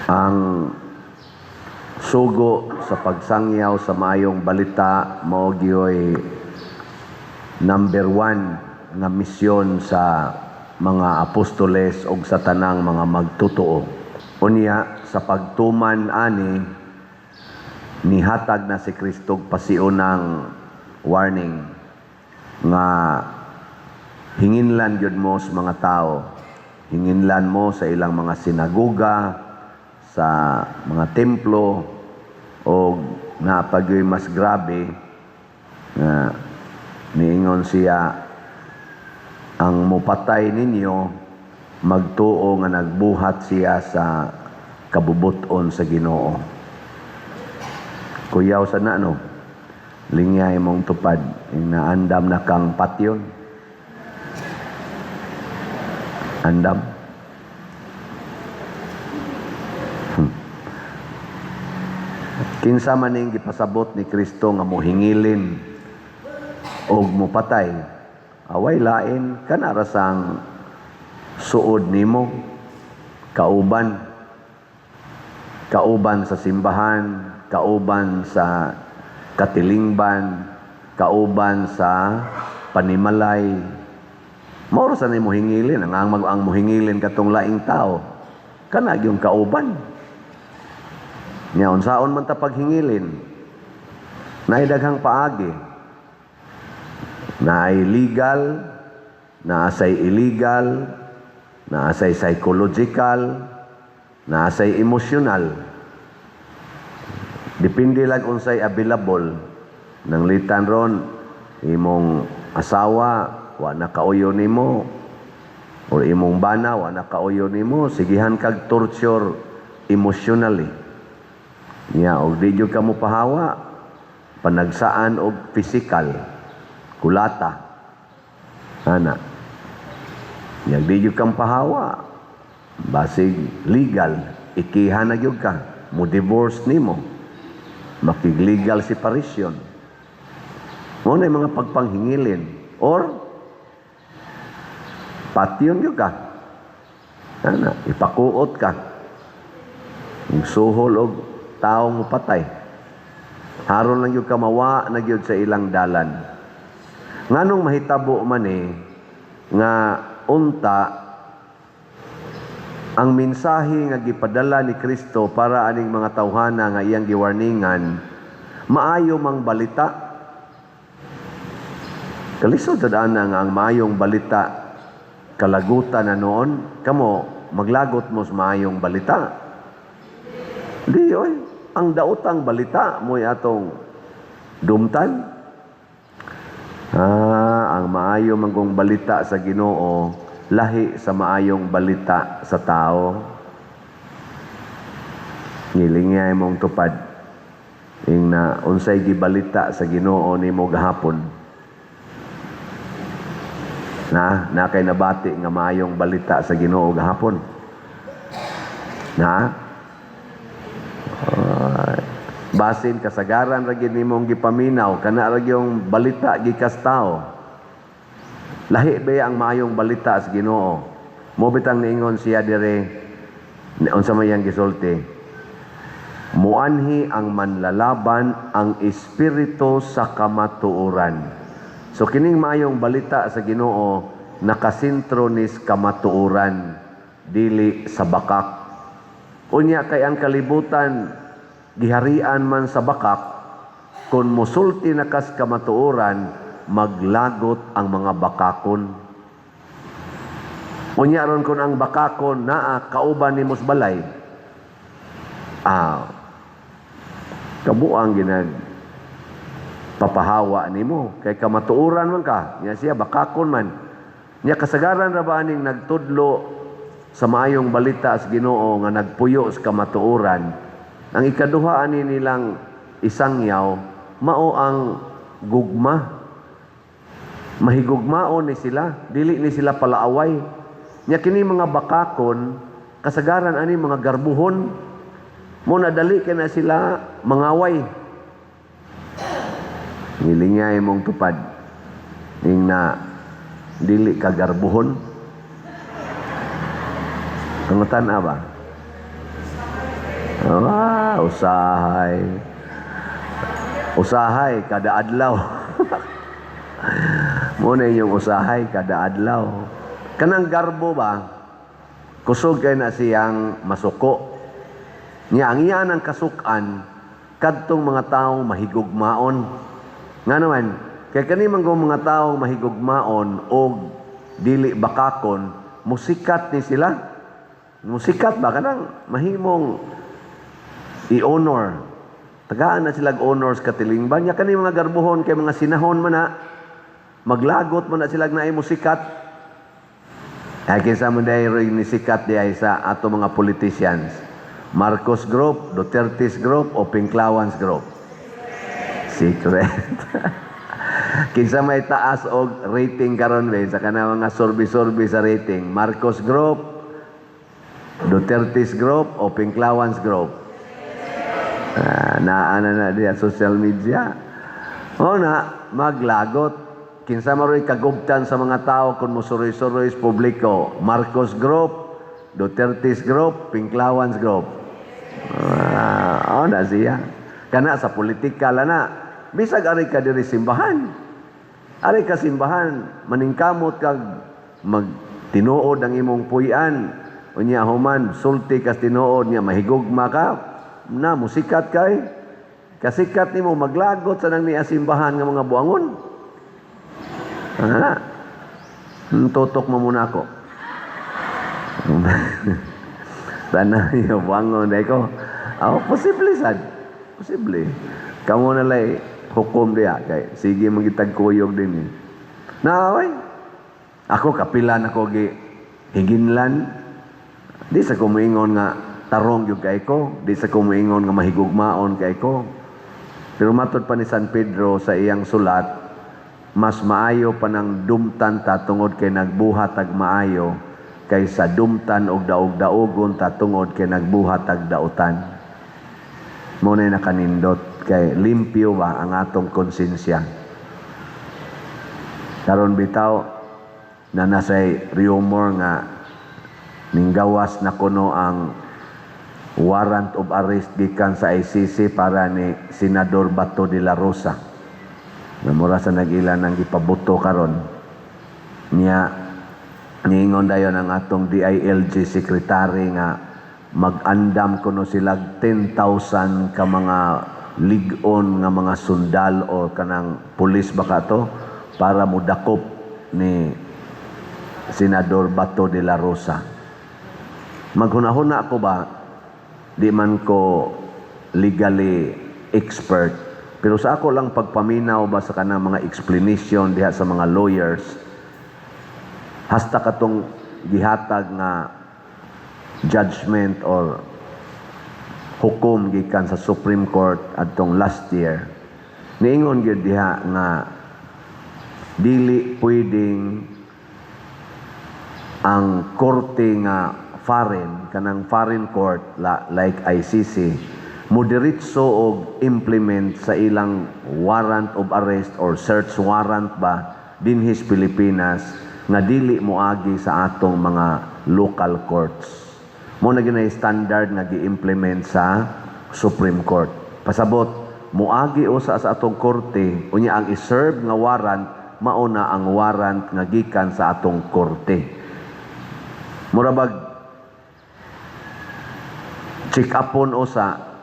Ang sugo sa pagsangyaw sa maayong balita mao gyoy number 1 nga misyon sa mga apostoles o sa tanang mga magtotoo. Unya sa pagtuman ani nihatag na si Kristo pasiunang warning nga hinginlan gyud mo sa mga tao, hinginlan mo sa ilang mga sinagoga, sa mga templo, o napagyoy mas grabe nga niingon siya, ang mupatay ninyo magtuo nga nagbuhat siya sa kabubuton sa Ginoo. Kuyaw sa na no, lingay mong tupad ing naandam na kang patyon. Andam. Kinsa man ning gipasabot ni Kristo nga mohingilin og mopatay, away lain kana rasang suod nimo, kauban sa simbahan, kauban sa katilingban, kauban sa panimalay. Mao ra sa nimo hingilin ang mohingilin katong laing tao, kana gyung kauban. Nya unsaon man ta paghingilin? Naay daghang paagi. Naay legal, naasay illegal, naasay psychological, naasay emotional. Depende lang unsay available. Nang litan ron imong asawa wa na kauyo nimo, o imong bana wa na kauyo nimo, sigihan kag torture emotionally. Nya og di jud ka mo pahawa, panagsaan og physical, kulata. Ana. Nya di jud kang pahawa, basig legal, ikihan na jud ka, mo divorce nimo, makig-legal separation. Mo na mga pagpanghingilin or patyon jud ka. Ana, ipakuot ka. Yung suhol og taong patay. Haron lang yung kamawa na gyud sa ilang dalan. Nganong mahitabo man nga unta ang mensahe nga gipadala ni Kristo para aning mga tawhana nga iyang giwarningan, maayo mang balita. Kalisod ana nga ang maayong balita kalagutan na noon, kamo maglagot mo sa maayong balita. Di oy, ang daotang balita mo'y atong dumtan. Ang maayo manggong balita sa Ginoo lahi sa maayong balita sa tao. Ngilingay mong tupad ing na unsay gibalita sa Ginoo nimo gahapon. Na kay nabati nga maayong balita sa Ginoo gahapon. Basin kasagaran ra gid nimong gipaminaw kana ra yung balita gikas tao. Lahi ba ang maayong balita sa Ginoo? Mo bitang niingon siya dire unsa may yang gisulti. Muanhi ang manlalaban ang espiritu sa kamatuoran. So kining maayong balita sa Ginoo nakasentro ni kamatuoran dili sa bakak. Unya kay ang kalibutan giharian man sa bakak, kung musulti na kas kamatuoran, maglagot ang mga bakakon. Unya ron kung ang bakakon naa kauban ni musbalay, kabuang ginag papahawa nimo kay kamatuoran man ka, nya siya bakakon man. Nya kasagaran ra ba aning nagtudlo sa maayong balita sa Ginoo nga nagpuyo sa kamatuoran, ang ikaduha ani nilang isangyaw mao ang gugma. Mahigugmaon ni sila, dili ni sila palaaway. Nya kini mga bakakon kasagaran ani mga garbuhon, mo nadali kay na sila mangaway. Ngilingay mong tupad ing na dili ka garbuhon. Kangutan ba? Usahay. Usahay kada adlaw. Muna yung usahay kada adlaw. Kanang garbo ba? Kusog kay na siyang masuko. Niya ang iyan ang kasukan kadtong mga taong mahigugmaon. Nga naman, kay kani man mga taong mahigugmaon o dili bakakon, musikat ni sila. Musikat ba kanang mahimong i-honor. Tagaan na silang honors katilingban. Nya kani mga garbuhon kay mga sinahon man na maglagot man na silang naay musikat. Ay kinsa man dayroy ni sikat di ay sa ato mga politicians. Marcos Group, Duterte's Group o Pinklawans Group. Secret. Kinsa may taas og rating karon ba sa kana mga survey sa rating. Marcos Group, Duterte's Group o Pinklawans Group. Na diya social media. O na, maglagot. Kinsa maroy kagubtan sa mga tao kung musuroy-suroy sa publiko. Marcos Group, Duterte's Group, Pinklawans Group. Na siya. Kana sa politikal na. Bisag ari ka diri simbahan. Ari ka simbahan, maningkamot kag magtinuod ang imong puy-an. Unya human, sulti kas tinuod niya, mahigugma ka. Na, musikat kay. Kasikat nimo maglagot sa nang niya simbahan nga mga buangon. Tutok mo muna ako. Sana yung buangon na ko. Posible sad. Posible. Kamu na lay hukom diya kay sige magitag kuyog din. Naaway. Ako kapilan ako higinlan. Di sa kumuingon nga tarong yung kay ko. Di sa kumuingon nga mahigugmaon kay ko. Pero matod pa ni San Pedro sa iyang sulat, mas maayo pa ng dumtan tatungod kay nagbuhat ag maayo kaysa dumtan og daog-daogon tatungod kay nagbuhat ag dautan. Muna nakanindot kay limpyo ba ang atong konsensya. Karon bitaw na nasay rumor nga ninggawas na kuno ang warrant of arrest gikan sa ICC para ni Senador Bato de la Rosa. Namura sa nag-ilan ang ipabuto karon niya niingon dayon ang atong DILG secretary nga mag-andam kuno sila 10,000 ka mga ligon nga mga sundal o kanang pulis baka to para mudakop ni Senador Bato de la Rosa. Maghunahuna ko ba, di man ko legally expert, pero sa ako lang pagpaminaw ba sa kanang mga explanation diha sa mga lawyers, hasta katong gihatag nga judgment or hukom gikan sa Supreme Court adtong last year, niingon gyud diha nga dili pwedeng ang korte nga kanang foreign court like ICC moderitso og implement sa ilang warrant of arrest or search warrant ba dinhis Pilipinas nga dili moagi sa atong mga local courts. Mo na ginay standard nga gi-implement sa Supreme Court. Pasabot moagi usa sa atong korte unya ang i-serve nga warrant mauna ang warrant nga gikan sa atong korte. Murabag check upon usa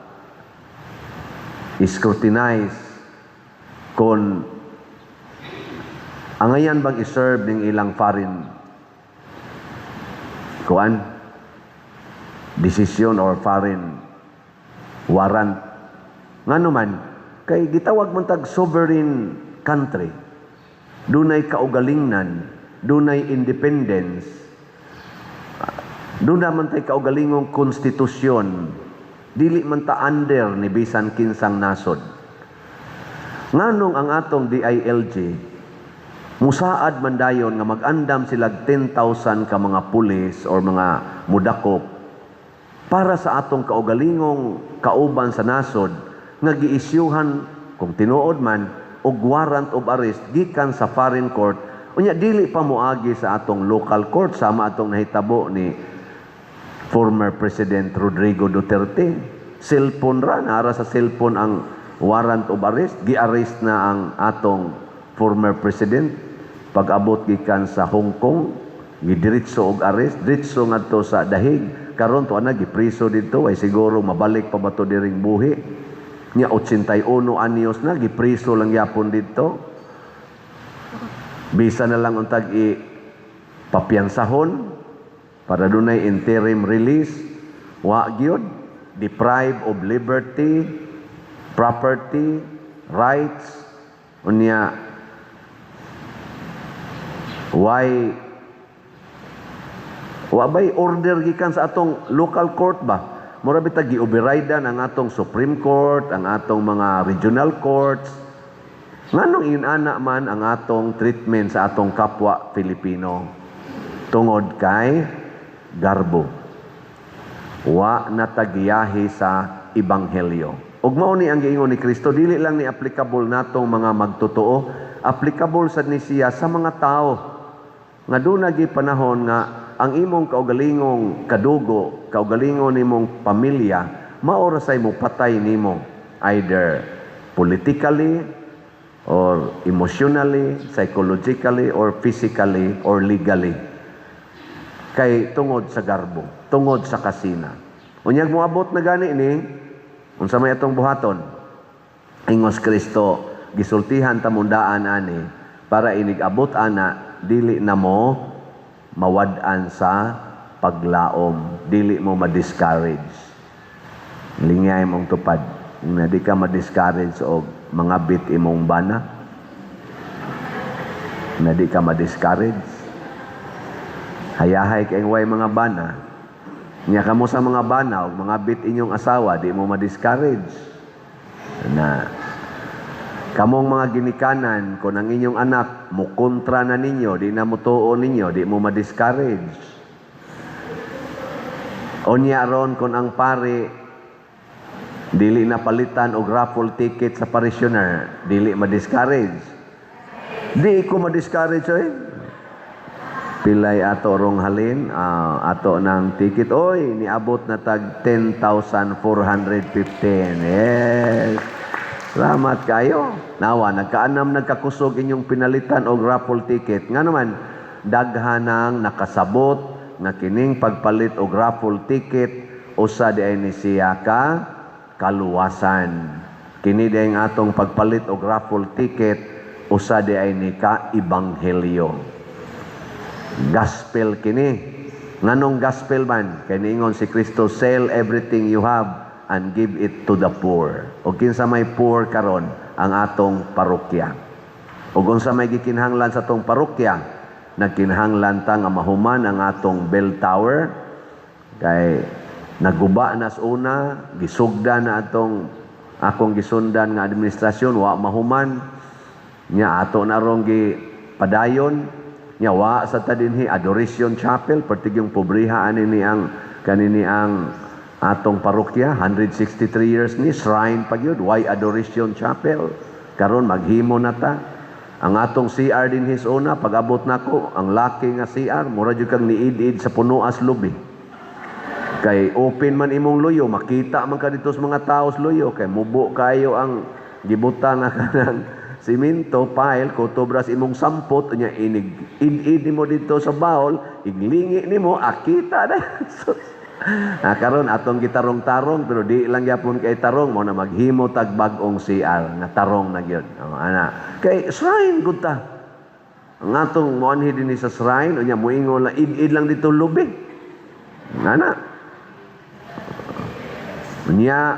scrutinize kung angayan bang i-serve ng ilang foreign decision or foreign warrant. Ngano man kay gitawag man tag sovereign country, dunay kaugalingnan, dunay independence, doon naman tayo kaugalingong konstitusyon, dili man ta under ni bisan kinsang nasod. Nganong ang atong DILG, musaad man dayon nga mag-andam sila 10,000 ka mga pulis or mga mudakop para sa atong kaugalingong kauban sa nasod nga giisyuhan kung tinuod man og warrant of arrest gikan sa foreign court unya dili pa moagi sa atong local court sama atong nahitabo ni former President Rodrigo Duterte. cellphone ra, nara sa cellphone ang warrant of arrest. Gi-arrest na ang atong former president. Pag-abot gikan sa Hong Kong, gidiritso og arrest, diretso ngadto sa Dahig. Karon to ana gipriso dito, ay siguro mabalik pa ba to diring buhi. Nya 81 anyos na, gipriso lang yapon dito. Bisa na lang untag papiyansahon para dunay interim release. Wa gyud, deprived of liberty, property, rights. Unya wa bay order gikan sa atong local court ba? Mura bita gi-overridean ang atong Supreme Court, ang atong mga regional courts. Nganong inana man ang atong treatment sa atong kapwa Filipino tungod kay garbo. Wa natagiyahi sa ebanghelyo. Ug mao ni ang giingon ni Kristo, dili lang ni applicable natong mga magtotoo, applicable sad ni siya sa mga tao. Nga doon nagi panahon nga ang imong kaugalingong kadugo, kaugalingon nimong pamilya, maorasay mo patay nimo, either politically, or emotionally, psychologically, or physically, or legally. Kay tungod sa garbo, tungod sa kasina. Unyag mo abot na gani ni, unsa may atong buhaton, ingos Kristo, gisultihan tamundaan ani, para inig-abot ana, dili na mo mawad-an sa paglaom, dili mo ma-discourage. Lingay mong tupad, na di ka ma-discourage o mga bit imong bana, na di ka ma-discourage. Hayahay kay way mga bana, niya kamo sa mga bana o mga bit inyong asawa, di mo ma-discourage. Na kamong mga ginikanan, kung ang inyong anak mukontra na ninyo, di na mutuo ninyo, di mo ma-discourage. Onya ron kung ang pare dili na palitan og raffle ticket sa parishioner, dili ma-discourage. Di ko ma-discourage oy. Pilay ato rong halin, ato ng ticket, oy, niabot na tag 10,415. Yes. Salamat kayo. Nawa, nagkaanam nagkakusog inyong pinalitan og raffle ticket. Nga naman, daghanang nakasabot nga kining pagpalit og raffle ticket usa di ay ni siya ka kaluwasan. Kini di ang atong pagpalit og raffle ticket usa di ay ni ka ebanghelyo. Gospel kini. Nganong gospel man? Kay niingon si Kristo, sell everything you have and give it to the poor. O kinsa may poor karon ang atong parokya. O kinsa may gikinhanglan sa atong parokya, nagkinhanglan ta nga mahuman ang atong bell tower. Kay naguba na sa una, gisugda na akong gisundan nga administrasyon, wa mahuman. Nya ato na rong gipadayon, nya wa sa ta dinhi Adoration Chapel, pertig yung pobriha ani kanini ang atong parokya, 163 years ni, shrine pa yun, why Adoration Chapel? Karon maghimo na ta. Ang atong CR din his una, pag-abot na ko, ang laki nga CR, mura dyan kang niid-id sa punuas lubi. Kay open man imong luyo, makita man ka dito sa mga taos luyo, kay mubo kayo ang gibutan na kanang simento, pile, kutobras imong sampot, nya inig, id-id mo dito sa bawl, iglingi nimo, akita na. Karon atong gitarong-tarong pero di lang gyapon kay tarong mo na maghimo tag bag-ong CR nga tarong na gyud. Ana. Kay shrine gud ta. Ang atong moanhi dinhi sa shrine unya moingon la id-id lang dito lubi. Ana. Unya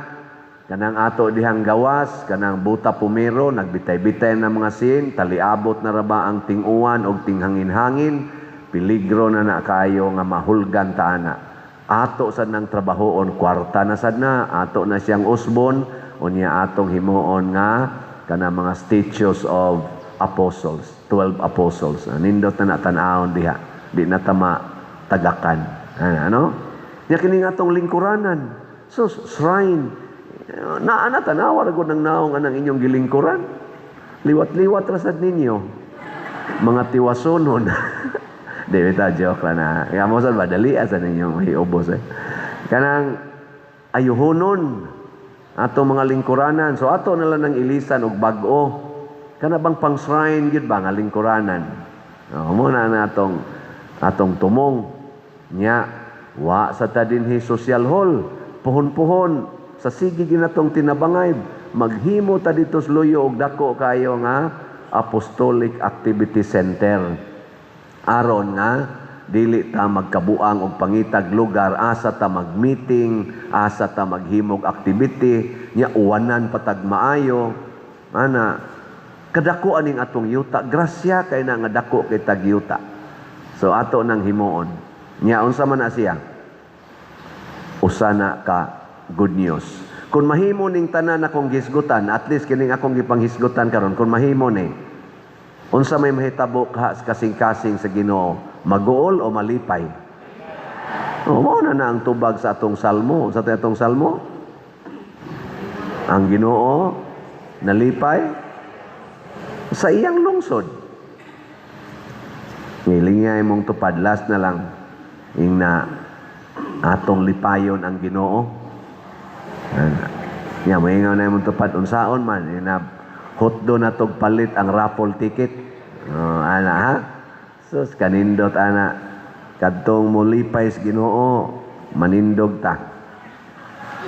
kanang ato dihang gawas, kanang buta pumero, nagbitay-bitay na mga sin, taliabot na ra ba ang ting-uwan og tinghangin-hangin, peligro na kayo nga mahulgan ta ana. Ato sad nang trabahoon, kwarta na sad na, ato na siyang usbon, unya atong himuon nga kana mga statues of apostles, 12 apostles. Nindot na tan-awon diha, di na tama tagakan. Ano? Nya kini nga atong lingkuranan. So shrine, naana tanawa ra gud nang naong anang inyong gilingkuran. Liwat-liwat ra sad ninyo. Mga tiwasonon. Di bita joke lang na. Kaya mo sad badali asa ninyo hiubos eh. Kanang ayuhonon ato mga lingkuranan. So ato na lang ng ilisan og bag-o. Kana bang pang shrine gid ba nga lingkuranan? Muna na atong tumong nya wa sa ta dinhi social hall. Puhon-puhon sa sige ginatong tinabangay. Maghimo ta dito sa Luyo og dako kayo nga Apostolic Activity Center. Aron nga dili ta magkabuang og pangitag lugar, asa ta mag-meeting, asa ta maghimog activity, nya uwanan patag maayo. Ana, kadako aning atong yuta, grasya kay na nga dako kay tag yuta. So ato nang himuon. Nya unsa man na siya? Usana ka good news. Kung mahimo ning tanan akong gisgutan, at least kining akong gipanghisgutan karon, kung mahimo ni, unsa may mahitabo kasing-kasing sa Ginoo, maguol o malipay? Mo na ang tubag sa atong salmo. Sa atong salmo, ang Ginoo nalipay sa iyang lungsod. Ngilingay mong tupad, last na lang, ing na atong lipayon ang Ginoo. Nya moingaw na mong tupad unsaon man, ina hotdo na tog palit ang raffle ticket. Ana ha? Sus kanindot ana kadtong mulipay sa Ginoo, manindog ta.